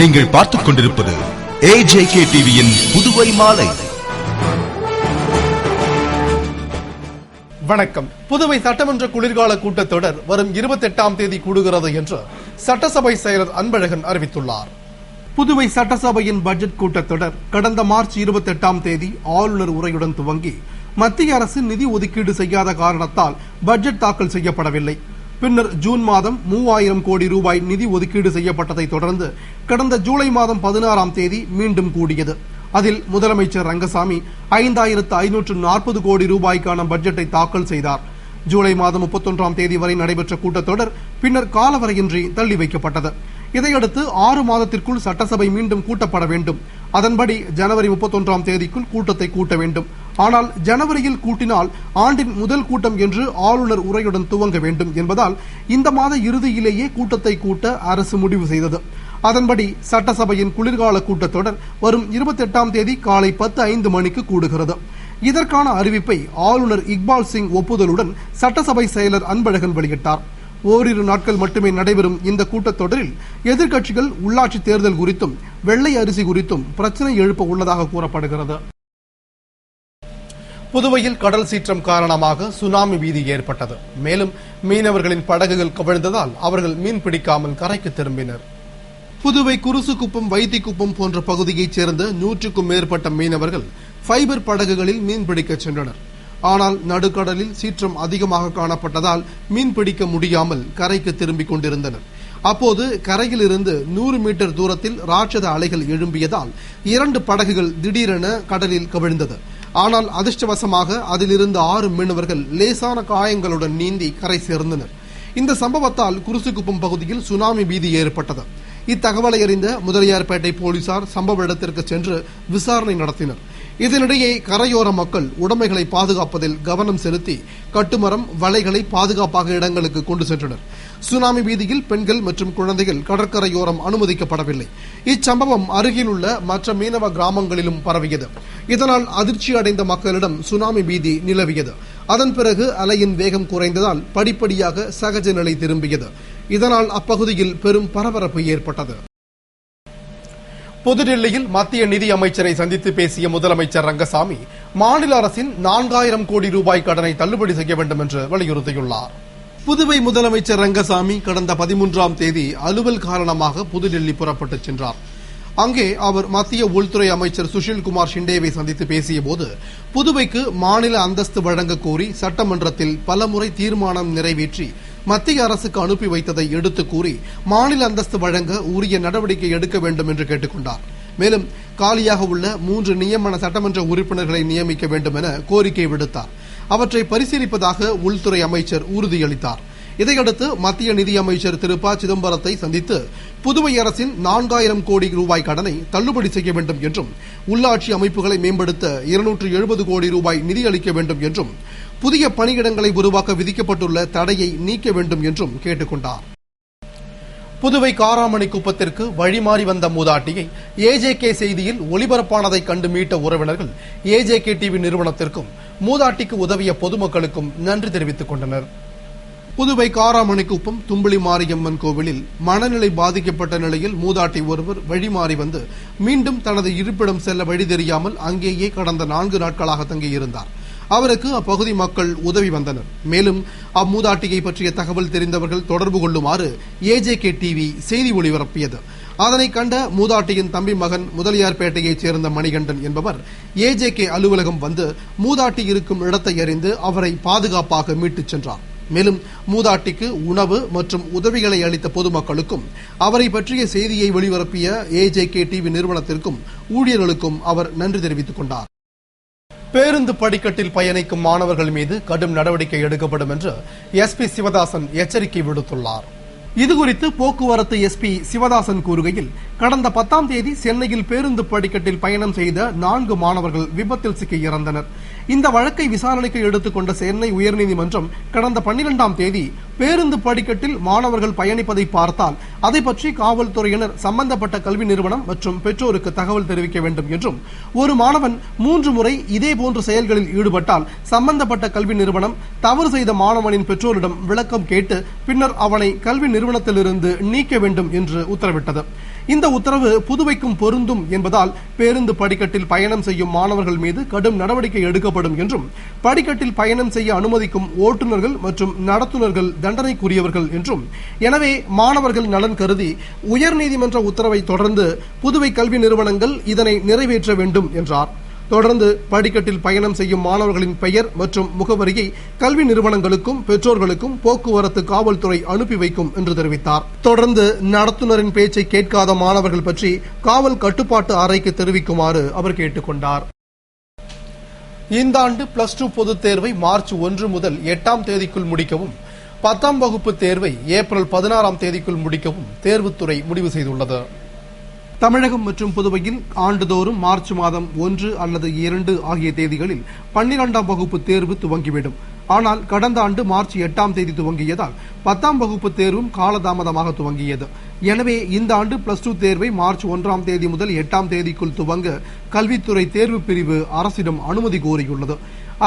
நீங்கள் பார்த்துக் கொண்டிருப்பது AJK டிவியின் புதுவை மாலை. வணக்கம். புதுவை சட்டமன்ற குளிர்கால கூட்டத்தொடர் வரும் 28ஆம் தேதி கூடுகிறது என்று சட்டசபை செயலர் அன்பழகன் அறிவித்துள்ளார். புதுவை சட்டசபையின் பட்ஜெட் கூட்டத்தொடர் கடந்த மார்ச் 28ஆம் தேதி ஆளுநர் உரையுடன் துவங்கி மத்திய அரசு நிதி ஒதுக்கீடு செய்யாத காரணத்தால் பட்ஜெட் தாக்கல் செய்யப்படவில்லை. பின்னர் ஜூன் மாதம் 3000 கோடி ரூபாய் நிதி ஒதுக்கீடு செய்யப்பட்டதை தொடர்ந்து கடந்த ஜூலை மாதம் 16ஆம் தேதி மீண்டும் கூடியது. அதில் முதலமைச்சர் ரங்கசாமி 5540 கோடி ரூபாய்க்கான பட்ஜெட்டை தாக்கல் செய்தார். ஜூலை மாதம் 31ஆம் தேதி வரை நடைபெற்ற கூட்டத்தொடர் பின்னர் காலவரையின்றி தள்ளி வைக்கப்பட்டது. இதையடுத்து 6 மாதத்திற்குள் சட்டசபை மீண்டும் கூட்டப்பட வேண்டும். அதன்படி ஜனவரி 31ஆம் தேதிக்குள் கூட்டத்தை கூட்ட வேண்டும். ஆனால் ஜனவரியில் கூட்டினால் ஆண்டின் முதல் கூட்டம் என்று ஆளுநர் உரையுடன் துவங்க வேண்டும் என்பதால் இந்த மாத இறுதியிலேயே கூட்டத்தை கூட்ட அரசு முடிவு செய்தது. அதன்படி சட்டசபையின் குளிர்கால கூட்டத்தொடர் வரும் 28ஆம் தேதி காலை 10:05 மணிக்கு கூடுகிறது. இதற்கான அறிவிப்பை ஆளுநர் இக்பால் சிங் ஒப்புதலுடன் சட்டசபை செயலர் அன்பழகன் வெளியிட்டார். ஓரிரு நாட்கள் மட்டுமே நடைபெறும் இந்த கூட்டத்தொடரில் எதிர்க்கட்சிகள் உள்ளாட்சி தேர்தல் குறித்தும் வெள்ளை அரிசி குறித்தும் பிரச்சனை எழுப்ப உள்ளதாக கூறப்படுகிறது. புதுவையில் கடல் சீற்றம் காரணமாக சுனாமி பீதி ஏற்பட்டது. மேலும் மீனவர்களின் படகுகள் கவிழ்ந்ததால் அவர்கள் மீன் பிடிக்காமல் கரைக்கு திரும்பினர். புதுவை குருசுக்குப்பம், வைத்திக்குப்பம் போன்ற பகுதியைச் சேர்ந்த 100க்கும் மேற்பட்ட மீனவர்கள் ஃபைபர் படகுகளில் மீன் பிடிக்க சென்றனர். ஆனால் நடுக்கடலில் சீற்றம் அதிகமாக காணப்பட்டதால் மீன் பிடிக்க முடியாமல் கரைக்கு திரும்பிக் கொண்டிருந்தனர். அப்போது கரையில் இருந்து 100 மீட்டர் தூரத்தில் ராட்சத அலைகள் எழும்பியதால் 2 படகுகள் திடீரென கடலில் கவிழ்ந்தது. ஆனால் அதிர்ஷ்டவசமாக அதிலிருந்து 6 மீனவர்கள் லேசான காயங்களுடன் நீந்தி கரை சேர்ந்தனர். இந்த சம்பவத்தால் குருசுக்குப்பம் பகுதியில் சுனாமி பீதி ஏற்பட்டது. இத்தகவலை அறிந்த முதலியார்பேட்டை போலீசார் சம்பவ இடத்திற்கு சென்று விசாரணை நடத்தினர். இதனிடையே கரையோர மக்கள் உடைமைகளை பாதுகாப்பதில் கவனம் செலுத்தி கட்டுமரம், வலைகளை பாதுகாப்பாக இடங்களுக்கு கொண்டு சென்றனர். சுனாமி பீதியில் பெண்கள் மற்றும் குழந்தைகள் கடற்கரையோரம் அனுமதிக்கப்படவில்லை. இச்சம்பவம் அருகில் உள்ள மற்ற மீனவ கிராமங்களிலும் பரவியது. இதனால் அதிர்ச்சி அடைந்த மக்களிடம் சுனாமி பீதி நிலவியது. அதன் பிறகு அலையின் வேகம் குறைந்ததால் படிப்படியாக சகஜ நிலை திரும்பியது. இதனால் அப்பகுதியில் பெரும் பரபரப்பு ஏற்பட்டது. புதுடில்லியில் மத்திய நிதி அமைச்சரை சந்தித்து பேசிய முதலமைச்சர் ரங்கசாமி மாநில அரசின் 4000 கோடி ரூபாய் கடனை தள்ளுபடி செய்ய வேண்டும் என்று வலியுறுத்தியுள்ளார். புதுவை முதலமைச்சர் ரங்கசாமி கடந்த 13ஆம் தேதி அலுவல் காரணமாக புதுடில்லி புறப்பட்டுச் சென்றார். அங்கே அவர் மத்திய உள்துறை அமைச்சர் சுஷில்குமார் ஷிண்டேவை சந்தித்து பேசிய போது புதுவைக்கு மாநில அந்தஸ்து வழங்க கோரி சட்டமன்றத்தில் பலமுறை தீர்மானம் நிறைவேற்றி மத்திய அரசுக்கு அனுப்பி வைத்ததை எடுத்து கூறி மாநில அந்தஸ்து வழங்க உரிய நடவடிக்கை எடுக்க வேண்டும் என்று கேட்டுக்கொண்டார். மேலும் காலியாக உள்ள 3 நியமன சட்டமன்ற உறுப்பினர்களை நியமிக்க வேண்டும் என கோரிக்கை விடுத்தார். அவற்றை பரிசீலிப்பதாக உள்துறை அமைச்சர் உறுதியளித்தார். இதையடுத்து மத்திய நிதி அமைச்சர் திரு ப. சிதம்பரத்தை சந்தித்து புதுவை அரசின் 4000 கோடி ரூபாய் கடனை தள்ளுபடி செய்ய வேண்டும் என்றும் உள்ளாட்சி அமைப்புகளை மேம்படுத்த 270 கோடி ரூபாய் நிதி அளிக்க வேண்டும் என்றும் புதிய பணியிடங்களை உருவாக்க விதிக்கப்பட்டுள்ள தடையை நீக்க வேண்டும் என்றும் கேட்டுக்கொண்டார். புதுவை காராமணி குப்பத்திற்கு வழிமாறி வந்த மூதாட்டியை AJK செய்தியில் ஒளிபரப்பானதை கண்டு மீட்ட உறவினர்கள் AJK டிவி நிறுவனத்திற்கும் மூதாட்டிக்கு உதவிய பொதுமக்களுக்கும் நன்றி தெரிவித்துக் கொண்டனர். புதுவை காராமணிக்குப்பம் தும்பிளி மாரியம்மன் கோவிலில் மனநிலை பாதிக்கப்பட்ட நிலையில் மூதாட்டி ஒருவர் வழிமாறி வந்து மீண்டும் தனது இருப்பிடம் செல்ல வழி தெரியாமல் அங்கேயே கடந்த 4 நாட்களாக தங்கியிருந்தார். அவருக்கு அப்பகுதி மக்கள் உதவி வந்தனர். மேலும் அம்மூதாட்டியை பற்றிய தகவல் தெரிந்தவர்கள் தொடர்பு கொள்ளுமாறு AJK டிவி செய்தி ஒளிபரப்பியது. அதனை கண்ட மூதாட்டியின் தம்பி மகன் முதலியார்பேட்டையைச் சேர்ந்த மணிகண்டன் என்பவர் AJK அலுவலகம் வந்து மூதாட்டி இருக்கும் இடத்தை அறிந்து அவரை பாதுகாப்பாக மீட்டுச் சென்றார். மேலும் மூதாட்டிக்கு உணவு மற்றும் உதவிகளை அளித்த பொதுமக்களுக்கும் அவரை பற்றிய செய்தியை ஒளிபரப்பிய AJK டிவி நிறுவனத்திற்கும் ஊழியர்களுக்கும் அவர் நன்றி தெரிவித்துக் கொண்டார். பேருந்து படிக்கட்டில் பயணிக்கும் மாணவர்கள் மீது கடும் நடவடிக்கை எடுக்கப்படும் என்று SP சிவதாசன் எச்சரிக்கை விடுத்துள்ளார். இதுகுறித்து போக்குவரத்து SP சிவதாசன் கூறுகையில் கடந்த 10ஆம் தேதி சென்னையில் பேருந்து படிக்கட்டில் பயணம் செய்த 4 மாணவர்கள் விபத்தில் சிக்கி இறந்தனர். இந்த வழக்கை விசாரணைக்கு எடுத்துக்கொண்ட சென்னை உயர்நீதிமன்றம் கடந்த 12ஆம் தேதி பேருந்து படிக்கட்டில் மாணவர்கள் பயணிப்பதை பார்த்தால் அதை பற்றி காவல்துறையினர் சம்பந்தப்பட்ட கல்வி நிறுவனம் மற்றும் பெற்றோருக்கு தகவல் தெரிவிக்க வேண்டும் என்றும் ஒரு மாணவன் 3 முறை இதேபோன்ற செயல்களில் ஈடுபட்டால் சம்பந்தப்பட்ட கல்வி நிறுவனம் தவறு செய்த மாணவனின் பெற்றோரிடம் விளக்கம் கேட்டு பின்னர் அவனை கல்வி நிறுவனத்திலிருந்து நீக்க வேண்டும் என்று உத்தரவிட்டது. இந்த உத்தரவு புதுவைக்கும் பொருந்தும் என்பதால் பேருந்து படிக்கட்டில் பயணம் செய்யும் மாணவர்கள் மீது கடும் நடவடிக்கை எடுக்கப்படும் என்றும் படிக்கட்டில் பயணம் செய்ய அனுமதிக்கும் ஓட்டுநர்கள் மற்றும் நடத்துனர்கள் தண்டனைக்குரியவர்கள் என்றும், எனவே மாணவர்கள் நலன் கருதி உயர்நீதிமன்ற உத்தரவை தொடர்ந்து புதுவை கல்வி நிறுவனங்கள் இதனை நிறைவேற்ற வேண்டும் என்றார். தொடர்ந்து படிக்கட்டில் பயணம் செய்யும் மாணவர்களின் பெயர் மற்றும் முகவரியை கல்வி நிறுவனங்களுக்கும் பெற்றோர்களுக்கும் போக்குவரத்து காவல்துறை அனுப்பி வைக்கும் என்று தெரிவித்தார். தொடர்ந்து நடத்துனரின் பேச்சை கேட்காத மாணவர்கள் பற்றி காவல் கட்டுப்பாட்டு அறைக்கு தெரிவிக்குமாறு அவர் கேட்டுக் கொண்டார். இந்த ஆண்டு +2 பொதுத் தேர்வை மார்ச் 1 முதல் 8ஆம் தேதிக்குள் முடிக்கவும், 10ஆம் வகுப்பு தேர்வை ஏப்ரல் 16ஆம் தேதிக்குள் முடிக்கவும் தேர்வுத்துறை முடிவு செய்துள்ளது. தமிழகம் மற்றும் புதுவையில் ஆண்டுதோறும் மார்ச் மாதம் 1 அல்லது 2 ஆகிய தேதிகளில் 12ஆம் வகுப்பு தேர்வு துவங்கிவிடும். ஆனால் கடந்த ஆண்டு மார்ச் 8ஆம் தேதி துவங்கியதால் 10ஆம் வகுப்பு தேர்வும் காலதாமதமாக துவங்கியது. எனவே இந்த ஆண்டு +2 தேர்வை மார்ச் 1ஆம் தேதி முதல் 8ஆம் தேதிக்குள் துவங்க கல்வித்துறை தேர்வு பிரிவு அரசிடம் அனுமதி கோரியுள்ளது.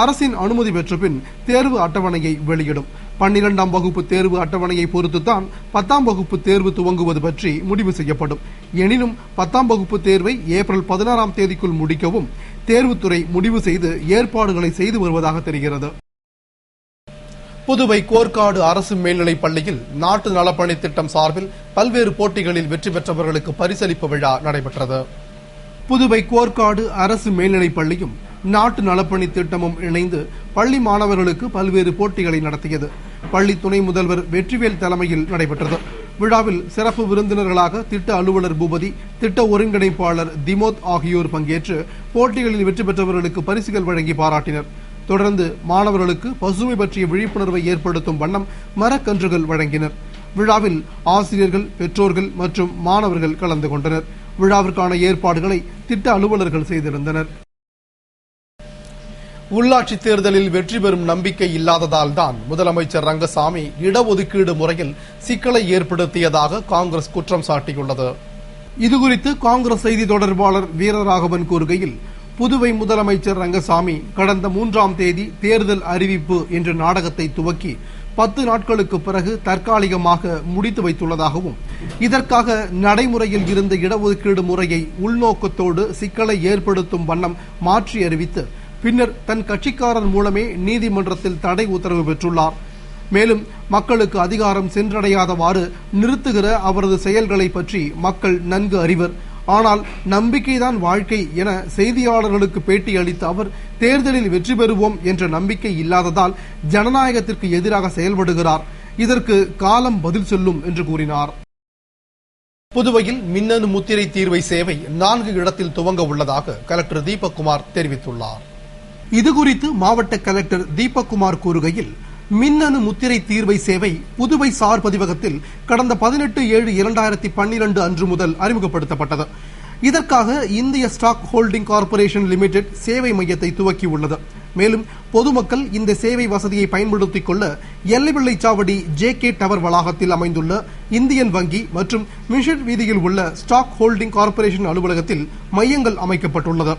அரசின் அனுமதி பெற்ற பின் தேர்வு அட்டவணையை வெளியிடும். 12ஆம் வகுப்பு தேர்வு அட்டவணையை பொறுத்துதான் 10ஆம் வகுப்பு தேர்வு துவங்குவது பற்றி முடிவு செய்யப்படும். எனினும் 10ஆம் வகுப்பு தேர்வை ஏப்ரல் 16ஆம் தேதிக்குள் முடிக்கவும் தேர்வுத்துறை முடிவு செய்து ஏற்பாடுகளை செய்து வருவதாக தெரிகிறது. புதுவை கோர்க்காடு அரசு மேல்நிலைப் பள்ளியில் நாட்டு நலப்பணி திட்டம் சார்பில் பல்வேறு போட்டிகளில் வெற்றி பெற்றவர்களுக்கு பரிசளிப்பு விழா நடைபெற்றது. புதுவை கோர்க்காடு அரசு மேல்நிலைப் பள்ளியும் நாட்டு நலப்பணி திட்டமும் இணைந்து பள்ளி மாணவர்களுக்கு பல்வேறு போட்டிகளை நடத்தியது. பள்ளி துணை முதல்வர் வெற்றிவேல் தலைமையில் நடைபெற்றது. விழாவில் சிறப்பு விருந்தினர்களாக திட்ட அலுவலர் பூபதி, திட்ட ஒருங்கிணைப்பாளர் திமோத் ஆகியோர் பங்கேற்று போட்டிகளில் வெற்றி பெற்றவர்களுக்கு பரிசுகள் வழங்கி பாராட்டினர். தொடர்ந்து மாணவர்களுக்கு பசுமை பற்றிய விழிப்புணர்வை ஏற்படுத்தும் வண்ணம் மரக்கன்றுகள் வழங்கினர். விழாவில் ஆசிரியர்கள், பெற்றோர்கள் மற்றும் மாணவர்கள் கலந்து கொண்டனர். விழாவிற்கான ஏற்பாடுகளை திட்ட அலுவலர்கள் செய்திருந்தனர். உள்ளாட்சி தேர்தலில் வெற்றி பெறும் நம்பிக்கை இல்லாததால் தான் முதலமைச்சர் ரங்கசாமி இடஒதுக்கீடு முறையில் சிக்கலை ஏற்படுத்தியதாக காங்கிரஸ் குற்றம் சாட்டியுள்ளது. இதுகுறித்து காங்கிரஸ் செய்தி தொடர்பாளர் வீரராகவன் கூறுகையில், புதுவை முதலமைச்சர் ரங்கசாமி கடந்த 3ஆம் தேதி தேர்தல் அறிவிப்பு என்ற நாடகத்தை துவக்கி 10 நாட்களுக்கு பிறகு தற்காலிகமாக முடித்து வைத்துள்ளதாகவும், இதற்காக நடைமுறையில் இருந்த இடஒதுக்கீடு முறையை உள்நோக்கத்தோடு சிக்கலை ஏற்படுத்தும் வண்ணம் மாற்றி அறிவித்து பின்னர் தன் கட்சிக்காரர் மூலமே நீதிமன்றத்தில் தடை உத்தரவு பெற்றுள்ளார். மேலும் மக்களுக்கு அதிகாரம் சென்றடையாதவாறு நிறுத்துகிற அவரது செயல்களை பற்றி மக்கள் நன்கு அறிவர். ஆனால் நம்பிக்கைதான் வாழ்க்கை என செய்தியாளர்களுக்கு பேட்டி அளித்த அவர், தேர்தலில் வெற்றி பெறுவோம் என்ற நம்பிக்கை இல்லாததால் ஜனநாயகத்திற்கு எதிராக செயல்படுகிறார். இதற்கு காலம் பதில் சொல்லும் என்று கூறினார். புதுவையில் மின்னணு முத்திரை தீர்வை சேவை 4 இடத்தில் துவங்க உள்ளதாக கலெக்டர் தீபக்குமார் தெரிவித்துள்ளார். இதுகுறித்து மாவட்ட கலெக்டர் தீபக்குமார் கூறுகையில், மின்னணு முத்திரை தீர்வை சேவை புதுவை சார் பதிவகத்தில் கடந்த 18/7/2012 அன்று முதல் அறிமுகப்படுத்தப்பட்டது. இதற்காக இந்திய ஸ்டாக் ஹோல்டிங் கார்ப்பரேஷன் லிமிடெட் சேவை மையத்தை துவக்கியுள்ளது. மேலும் பொதுமக்கள் இந்த சேவை வசதியை பயன்படுத்திக் கொள்ள எல்லைவெள்ளைச்சாவடி JK டவர் வளாகத்தில் அமைந்துள்ள இந்தியன் வங்கி மற்றும் மிஷன் வீதியில் உள்ள ஸ்டாக் ஹோல்டிங் கார்ப்பரேஷன் அலுவலகத்தில் மையங்கள் அமைக்கப்பட்டுள்ளது.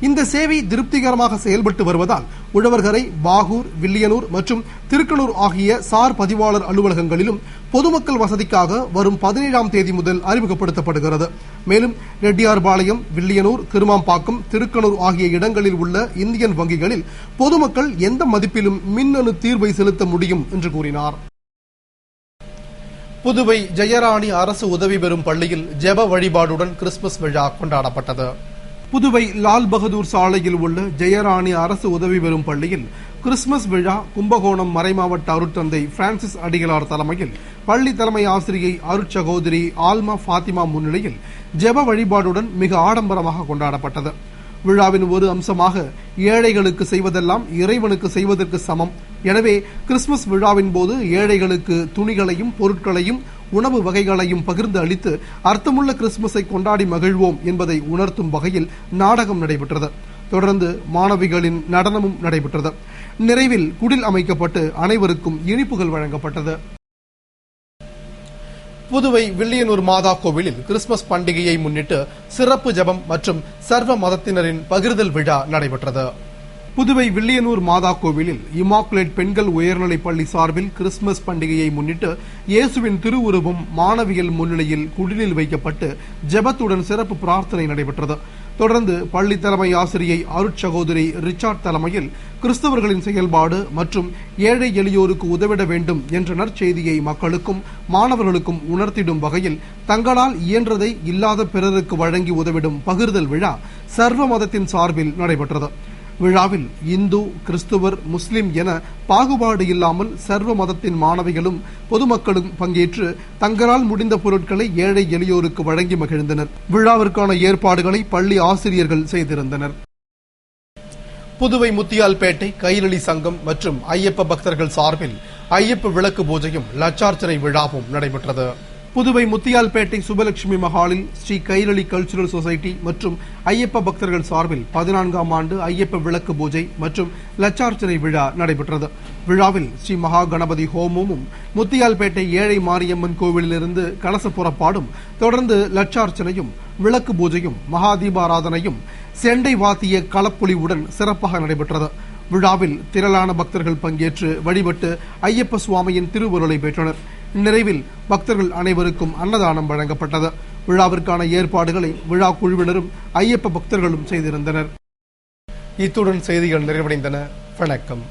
இந்த சேவை திருப்திகரமாக செயல்பட்டு வருவதால் உழவர்கரை, பாகூர், வில்லியனூர் மற்றும் திருக்கனூர் ஆகிய சார் பதிவாளர் அலுவலகங்களிலும் பொதுமக்கள் வசதிக்காக வரும் 17ஆம் தேதி முதல் அறிமுகப்படுத்தப்படுகிறது. மேலும் ரெட்டியார்பாளையம், வில்லியனூர், திருமாம்பாக்கம், திருக்கனூர் ஆகிய இடங்களில் உள்ள இந்தியன் வங்கிகளில் பொதுமக்கள் எந்த மதிப்பிலும் மின்னணு தீர்வை செலுத்த முடியும் என்று கூறினார். புதுவை ஜெயராணி அரசு உதவி பெறும் பள்ளியில் ஜெப வழிபாடுடன் கிறிஸ்துமஸ் விழா கொண்டாடப்பட்டது. புதுவை லால் பகதூர் சாலையில் உள்ள ஜெயராணி அரசு உதவி பெறும் பள்ளியில் கிறிஸ்துமஸ் விழா கும்பகோணம் மறைமாவட்ட அருட்தந்தை பிரான்சிஸ் அடிகளார் தலைமையில் பள்ளி தலைமை ஆசிரியை அருட்சகோதரி ஆல்மா பாத்திமா முன்னிலையில் ஜெப வழிபாடுடன் மிக ஆடம்பரமாக கொண்டாடப்பட்டது. விழாவின் ஒரு அம்சமாக ஏழைகளுக்கு செய்வதெல்லாம் இறைவனுக்கு செய்வதற்கு சமம், எனவே கிறிஸ்துமஸ் விழாவின் போது ஏழைகளுக்கு துணிகளையும் பொருட்களையும் உணவு வகைகளையும் பகிர்ந்து அளித்து அர்த்தமுள்ள கிறிஸ்துமஸை கொண்டாடி மகிழ்வோம் என்பதை உணர்த்தும் வகையில் நாடகம் நடைபெற்றது. தொடர்ந்து மாணவிகளின் நடனமும் நடைபெற்றது. நிறைவில் குடில் அமைக்கப்பட்டு அனைவருக்கும் இனிப்புகள் வழங்கப்பட்டது. புதுவை வில்லியனூர் மாதா கோவிலில் கிறிஸ்துமஸ் பண்டிகையை முன்னிட்டு சிறப்பு ஜெபம் மற்றும் சர்வ மதத்தினரின் பகிர்தல் விழா நடைபெற்றது. புதுவை வில்லியனூர் மாதா கோவிலில் இமாக்குலேட் பெண்கள் உயர்நிலைப் பள்ளி சார்பில் கிறிஸ்துமஸ் பண்டிகையை முன்னிட்டு இயேசுவின் திருவுருவம் மாணவிகள் முன்னிலையில் குடிலில் வைக்கப்பட்டு ஜெபத்துடன் சிறப்பு பிரார்த்தனை நடைபெற்றது. தொடர்ந்து பள்ளி தலைமை ஆசிரியை அருட்சகோதரி ரிச்சார்ட் தலைமையில் கிறிஸ்தவர்களின் செயல்பாடு மற்றும் ஏழை எளியோருக்கு உதவிட வேண்டும் என்ற நற்செய்தியை மக்களுக்கும் மாணவர்களுக்கும் உணர்த்திடும் வகையில் தங்களால் இயன்றதை இல்லாத பிறருக்கு வழங்கி உதவிடும் பகிர்தல் விழா சர்வ மதத்தின் சார்பில் நடைபெற்றது. விழாவில் இந்து, கிறிஸ்துவர், முஸ்லிம் என பாகுபாடு இல்லாமல் சர்வ மதத்தின் மாணவிகளும் பொதுமக்களும் பங்கேற்று தங்களால் முடிந்த பொருட்களை ஏழை எளியோருக்கு வழங்கி மகிழ்ந்தனர். விழாவிற்கான ஏற்பாடுகளை பள்ளி ஆசிரியர்கள் செய்திருந்தனர். புதுவை முத்தியால்பேட்டை கைரளி சங்கம் மற்றும் ஐயப்ப பக்தர்கள் சார்பில் ஐயப்ப விளக்கு பூஜையும் லட்சார்ச்சனை விழாவும் நடைபெற்றது. புதுவை முத்தியால்பேட்டை சுபலட்சுமி மஹாலில் ஸ்ரீ கைரளி கல்ச்சுரல் சொசைட்டி மற்றும் ஐயப்ப பக்தர்கள் சார்பில் 14ஆம் ஆண்டு ஐயப்ப விளக்கு பூஜை மற்றும் லட்சார்ச்சனை விழா நடைபெற்றது. விழாவில் ஸ்ரீ மகா கணபதி ஹோமமும், முத்தியால்பேட்டை ஏழை மாரியம்மன் கோவிலிலிருந்து கலச புறப்பாடும், தொடர்ந்து லட்சார்ச்சனையும் விளக்கு பூஜையும் மகா தீபாராதனையும் செண்டை வாத்திய களப்பொலிவுடன் சிறப்பாக நடைபெற்றது. விழாவில் திரளான பக்தர்கள் பங்கேற்று வழிபட்டு ஐயப்ப சுவாமியின் திருவருளை பெற்றனர். நிறைவில் பக்தர்கள் அனைவருக்கும் அன்னதானம் வழங்கப்பட்டது. விழாவிற்கான ஏற்பாடுகளை விழா குழுவினரும் ஐயப்ப பக்தர்களும் செய்திருந்தனர். இத்துடன் செய்திகள் நிறைவடைந்தன. வணக்கம்.